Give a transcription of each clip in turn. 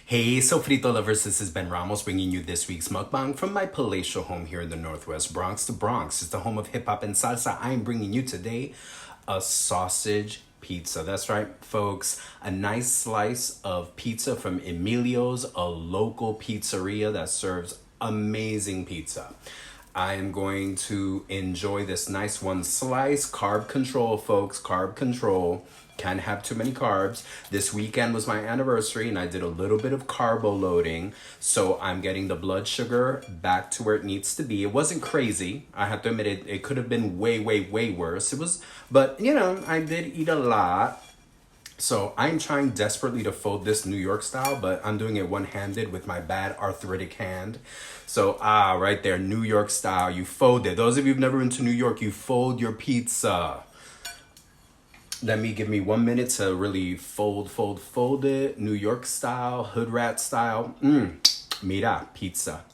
Hey, Sofrito lovers, this is Ben Ramos bringing you this week's mukbang from my palatial home here in the Northwest Bronx. The Bronx is the home of hip hop and salsa. I am bringing you today a sausage pizza. That's right, folks. A nice slice of pizza from Emilio's, a local pizzeria that serves amazing pizza. I am going to enjoy this nice one slice. Carb control, folks. Carb control. Can't have too many carbs. This weekend was my anniversary and I did a little bit of carbo loading. So I'm getting the blood sugar back to where it needs to be. It wasn't crazy. I have to admit it could have been way, way, way worse. But I did eat a lot. So I'm trying desperately to fold this New York style, but I'm doing it one-handed with my bad arthritic hand. So, right there, New York style, you fold it. Those of you who've never been to New York, you fold your pizza. Give me 1 minute to really fold it. New York style, hood rat style. Mira, pizza.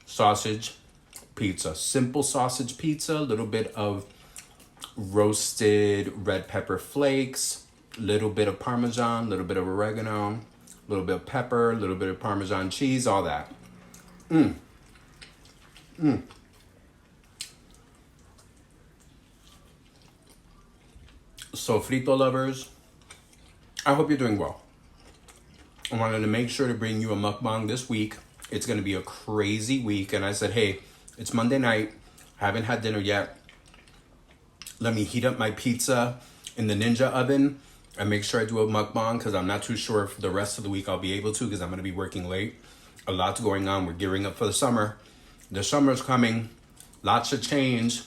Sausage pizza. Simple sausage pizza, a little bit of roasted red pepper flakes, little bit of Parmesan, little bit of oregano, little bit of pepper, little bit of Parmesan cheese, all that. So, frito lovers, I hope you're doing well. I wanted to make sure to bring you a mukbang this week. It's going to be a crazy week. And I said, hey, it's Monday night. I haven't had dinner yet. Let me heat up my pizza in the Ninja oven and make sure I do a mukbang because I'm not too sure if the rest of the week I'll be able to because I'm going to be working late. A lot's going on. We're gearing up for the summer. The summer's coming. Lots of change.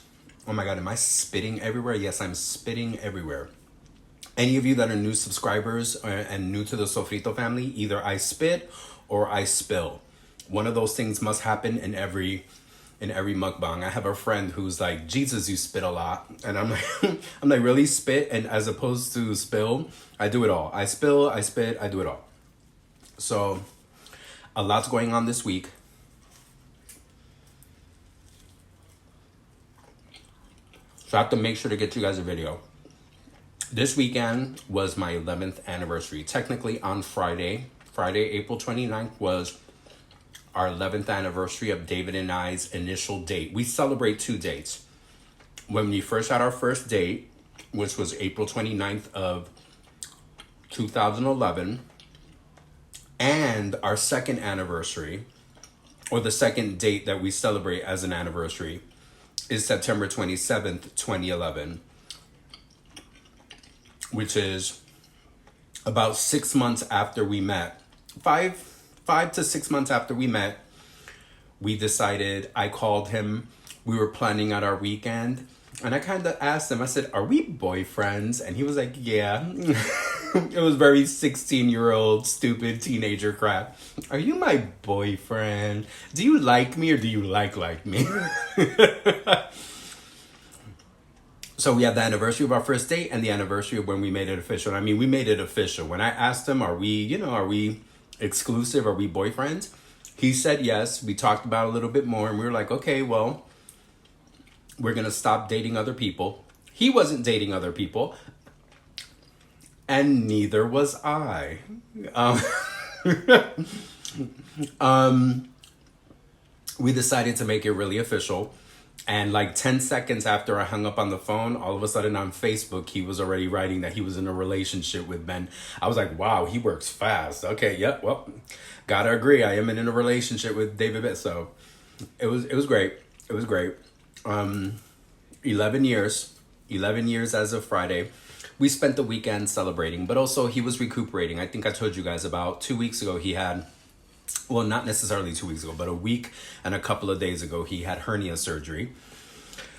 Oh my God, am I spitting everywhere? Yes, I'm spitting everywhere. Any of you that are new subscribers and new to the Sofrito family, either I spit or I spill. One of those things must happen in every mukbang. I have a friend who's like, Jesus, you spit a lot. And I'm like, really spit? And as opposed to spill, I do it all. I spill, I spit, I do it all. So a lot's going on this week. So I have to make sure to get you guys a video. This weekend was my 11th anniversary. Technically on Friday, April 29th was our 11th anniversary of David and I's initial date. We celebrate 2 dates. When we first had our first date, which was April 29th of 2011, and our second anniversary, or the second date that we celebrate as an anniversary, is September 27th, 2011, which is about 6 months after we met. Five to 6 months after we met, we decided, I called him, we were planning out our weekend, and I kind of asked him, I said, are we boyfriends? And he was like, yeah. It was very 16-year-old, stupid teenager crap. Are you my boyfriend? Do you like me or do you like me? So we had the anniversary of our first date and the anniversary of when we made it official. I mean, we made it official. When I asked him, are we exclusive? Are we boyfriends? He said yes. We talked about it a little bit more and we were like, okay, well, we're going to stop dating other people. He wasn't dating other people. And neither was I. We decided to make it really official. And like 10 seconds after I hung up on the phone, all of a sudden on Facebook, he was already writing that he was in a relationship with Ben. I was like, wow, he works fast. Okay, yep, well, gotta agree. I am in a relationship with David Bitt. So it was great. It was great. 11 years as of Friday. We spent the weekend celebrating, but also he was recuperating. I think I told you guys about 2 weeks ago he had, well, not necessarily 2 weeks ago, but a week and a couple of days ago, he had hernia surgery.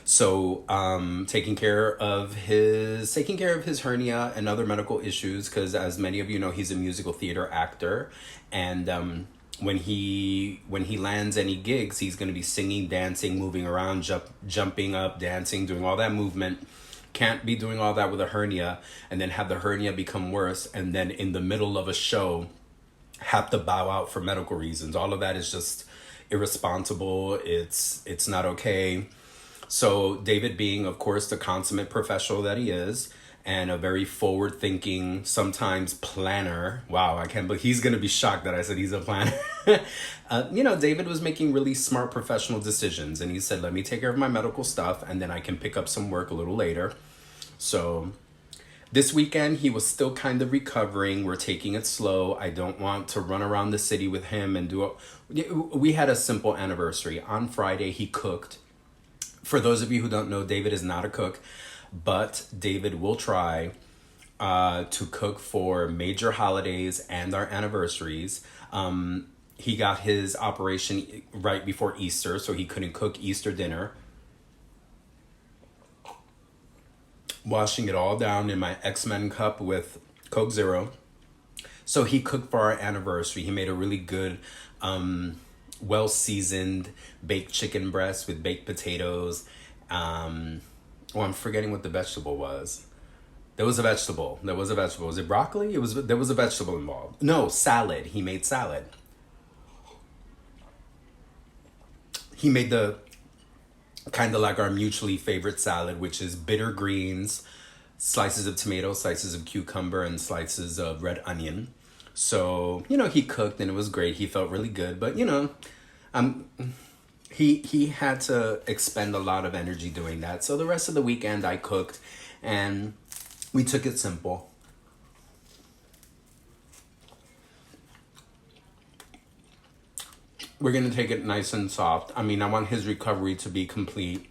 So taking care of his hernia and other medical issues, because as many of you know, he's a musical theater actor. And when he lands any gigs, he's going to be singing, dancing, moving around, jumping up, dancing, doing all that movement. Can't be doing all that with a hernia and then have the hernia become worse. And then in the middle of a show, have to bow out for medical reasons. All of that is just irresponsible. It's not okay. So David, being of course the consummate professional that he is, and a very forward thinking, sometimes planner. Wow, I can't believe he's gonna be shocked that I said he's a planner. David was making really smart professional decisions, and he said, let me take care of my medical stuff and then I can pick up some work a little later. So this weekend, he was still kind of recovering. We're taking it slow. I don't want to run around the city with him and do it. We had a simple anniversary. On Friday, he cooked. For those of you who don't know, David is not a cook, but David will try to cook for major holidays and our anniversaries. He got his operation right before Easter, so he couldn't cook Easter dinner. Washing it all down in my X-Men cup with Coke Zero. So he cooked for our anniversary. He made a really good, well-seasoned baked chicken breast with baked potatoes. I'm forgetting what the vegetable was. There was a vegetable. Was it broccoli? There was a vegetable involved. No, salad. He made salad. He made the kind of like our mutually favorite salad, which is bitter greens, slices of tomato, slices of cucumber, and slices of red onion. So, he cooked and it was great. He felt really good, but he had to expend a lot of energy doing that. So the rest of the weekend I cooked and we took it simple. We're going to take it nice and soft. I mean, I want his recovery to be complete.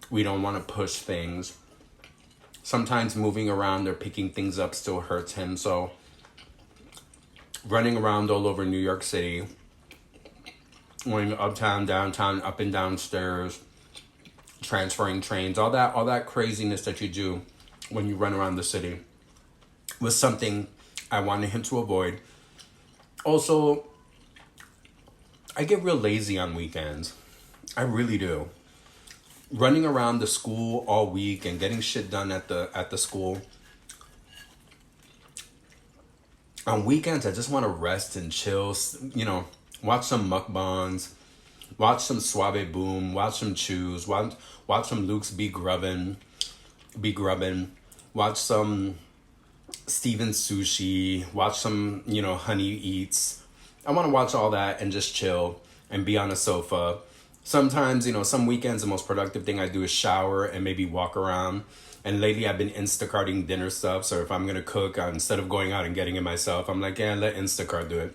We don't want to push things. Sometimes moving around or picking things up still hurts him. So running around all over New York City, going uptown, downtown, up and downstairs, transferring trains, all that craziness that you do when you run around the city was something I wanted him to avoid. Also, I get real lazy on weekends. I really do. Running around the school all week and getting shit done at the school. On weekends, I just want to rest and chill, watch some mukbangs, watch some Suave Boom, watch some Chews, watch some Luke's Be Grubbin', watch some Steven Sushi, watch some, Honey Eats. I want to watch all that and just chill and be on a sofa. Sometimes, some weekends, the most productive thing I do is shower and maybe walk around. And lately I've been Instacarting dinner stuff. So if I'm going to cook, instead of going out and getting it myself, I'm like, yeah, let Instacart do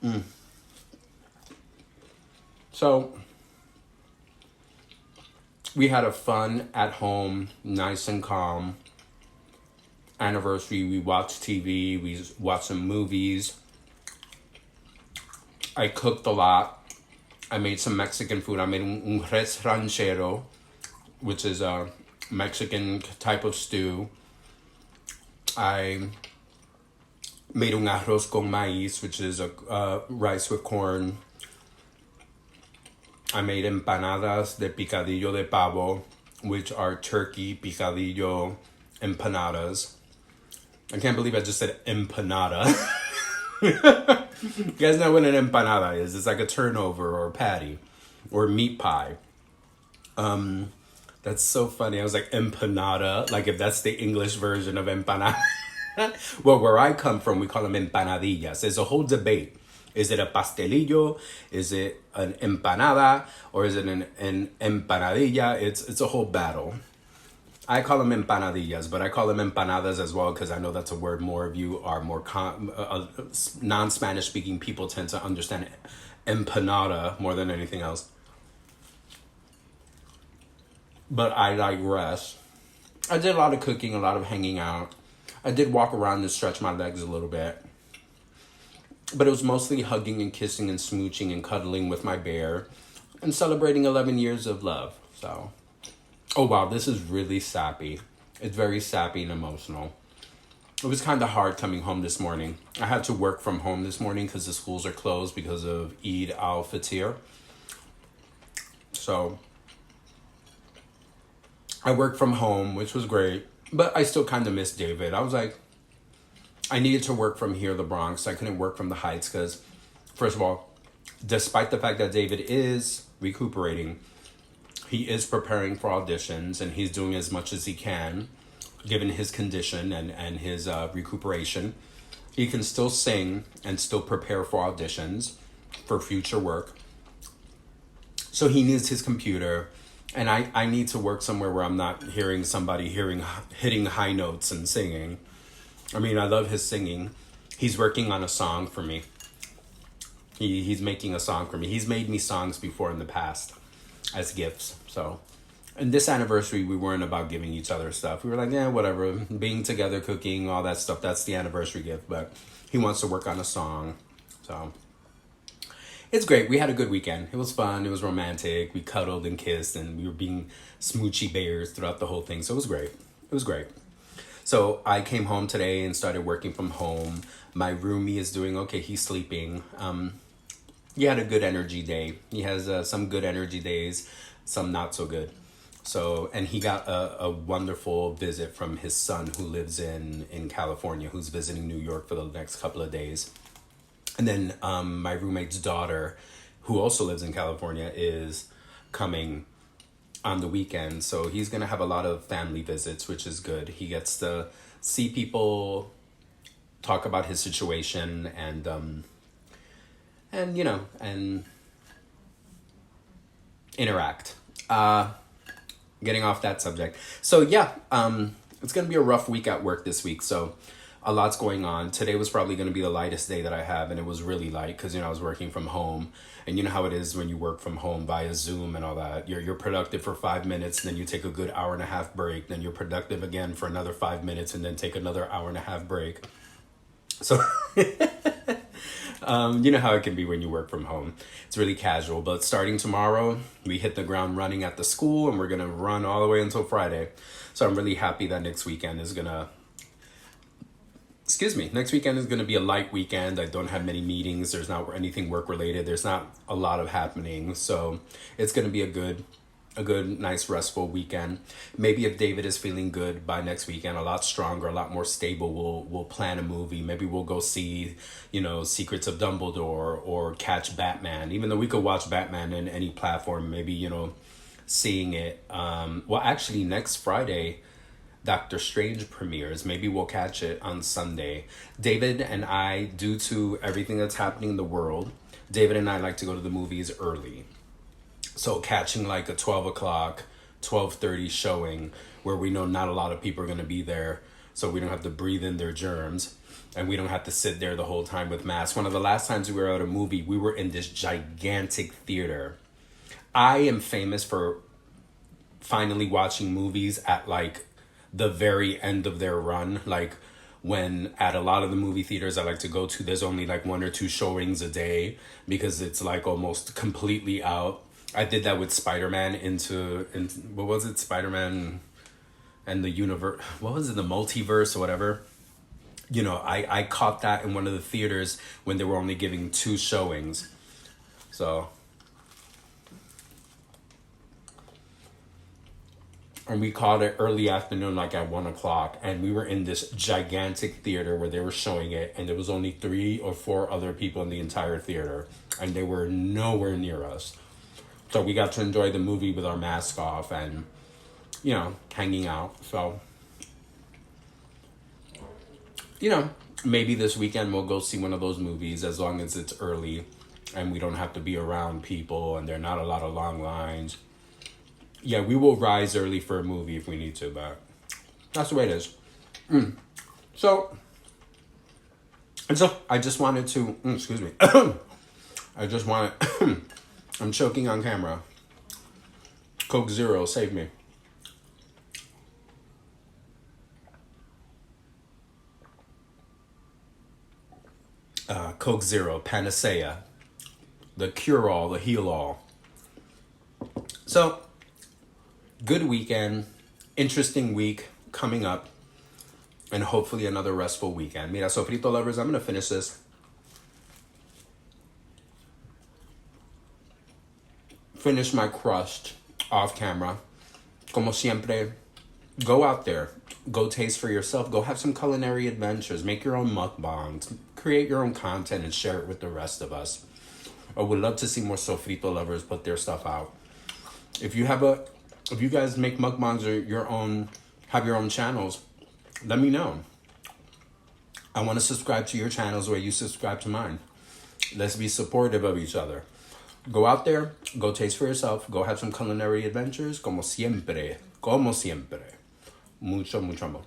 it. So we had a fun, at home, nice and calm anniversary. We watched TV. We watched some movies. I cooked a lot. I made some Mexican food. I made un res ranchero, which is a Mexican type of stew. I made un arroz con maíz, which is a rice with corn. I made empanadas de picadillo de pavo, which are turkey picadillo empanadas. I can't believe I just said empanada. You guys know what an empanada is. It's like a turnover or a patty or meat pie. That's so funny. I was like empanada, like if that's the English version of empanada. Well, where I come from, we call them empanadillas. There's a whole debate. Is it a pastelillo? Is it an empanada? Or is it an empanadilla? It's a whole battle. I call them empanadillas, but I call them empanadas as well because I know that's a word more of you are more non-Spanish speaking people tend to understand empanada more than anything else. But I digress. I did a lot of cooking, a lot of hanging out. I did walk around and stretch my legs a little bit. But it was mostly hugging and kissing and smooching and cuddling with my bear and celebrating 11 years of love. So... oh, wow, this is really sappy. It's very sappy and emotional. It was kind of hard coming home this morning. I had to work from home this morning because the schools are closed because of Eid al-Fitr. So I worked from home, which was great. But I still kind of missed David. I was like, I needed to work from here, the Bronx. I couldn't work from the Heights because, first of all, despite the fact that David is recuperating, He is preparing for auditions, and he's doing as much as he can, given his condition and his recuperation. He can still sing and still prepare for auditions for future work. So he needs his computer, and I need to work somewhere where I'm not hearing somebody hitting high notes and singing. I mean, I love his singing. He's working on a song for me. He's making a song for me. He's made me songs before in the past as gifts. So, and this anniversary, we weren't about giving each other stuff. We were like, yeah, whatever. Being together, cooking, all that stuff. That's the anniversary gift. But he wants to work on a song. So, it's great. We had a good weekend. It was fun. It was romantic. We cuddled and kissed, and we were being smoochy bears throughout the whole thing. So it was great. It was great. So I came home today and started working from home. My roomie is doing okay. He's sleeping. He had a good energy day. He has some good energy days, some not so good. So, and he got a wonderful visit from his son who lives in California, who's visiting New York for the next couple of days. And then my roommate's daughter, who also lives in California, is coming on the weekend. So he's going to have a lot of family visits, which is good. He gets to see people, talk about his situation, and you know, and interact. Getting off that subject. So yeah, it's going to be a rough week at work this week. So a lot's going on. Today was probably going to be the lightest day that I have, and it was really light because, you know, I was working from home. And you know how it is when you work from home via Zoom and all that. You're productive for 5 minutes, then you take a good hour and a half break, then you're productive again for another 5 minutes, and then take another hour and a half break. So you know how it can be when you work from home. It's really casual. But starting tomorrow, we hit the ground running at the school, and we're going to run all the way until Friday. So I'm really happy that next weekend is going to be a light weekend. I don't have many meetings. There's not anything work related. There's not a lot of happening. So it's going to be a good, nice, restful weekend. Maybe if David is feeling good by next weekend, a lot stronger, a lot more stable, we'll plan a movie. Maybe we'll go see, you know, Secrets of Dumbledore or catch Batman. Even though we could watch Batman in any platform, maybe, you know, seeing it. Well, actually, next Friday, Doctor Strange premieres. Maybe we'll catch it on Sunday. David and I, due to everything that's happening in the world, David and I like to go to the movies early. So catching like a 12 o'clock, 12:30 showing where we know not a lot of people are going to be there, so we don't have to breathe in their germs, and we don't have to sit there the whole time with masks. One of the last times we were at a movie, we were in this gigantic theater. I am famous for finally watching movies at like the very end of their run. Like when at a lot of the movie theaters I like to go to, there's only like 1 or 2 showings a day because it's like almost completely out. I did that with Spider-Man into what was it? Spider-Man and the universe. What was it? The multiverse or whatever. You know, I caught that in one of the theaters when they were only giving 2 showings. So, and we caught it early afternoon, like at 1 o'clock. And we were in this gigantic theater where they were showing it. And there was only 3 or 4 other people in the entire theater. And they were nowhere near us. So we got to enjoy the movie with our mask off and, you know, hanging out. So, you know, maybe this weekend we'll go see one of those movies as long as it's early and we don't have to be around people and there are not a lot of long lines. Yeah, we will rise early for a movie if we need to, but that's the way it is. So I just wanted to, excuse me. I'm choking on camera. Coke Zero, save me. Coke Zero, Panacea. The cure-all, the heal-all. So, good weekend. Interesting week coming up. And hopefully another restful weekend. Mira, sofrito lovers, I'm going to finish this. Finish my crust off camera. Como siempre, go out there. Go taste for yourself. Go have some culinary adventures. Make your own mukbangs. Create your own content and share it with the rest of us. I would love to see more sofrito lovers put their stuff out. If you have if you guys make mukbangs or have your own channels, let me know. I want to subscribe to your channels where you subscribe to mine. Let's be supportive of each other. Go out there, go taste for yourself, go have some culinary adventures, como siempre, como siempre. Mucho, mucho amor.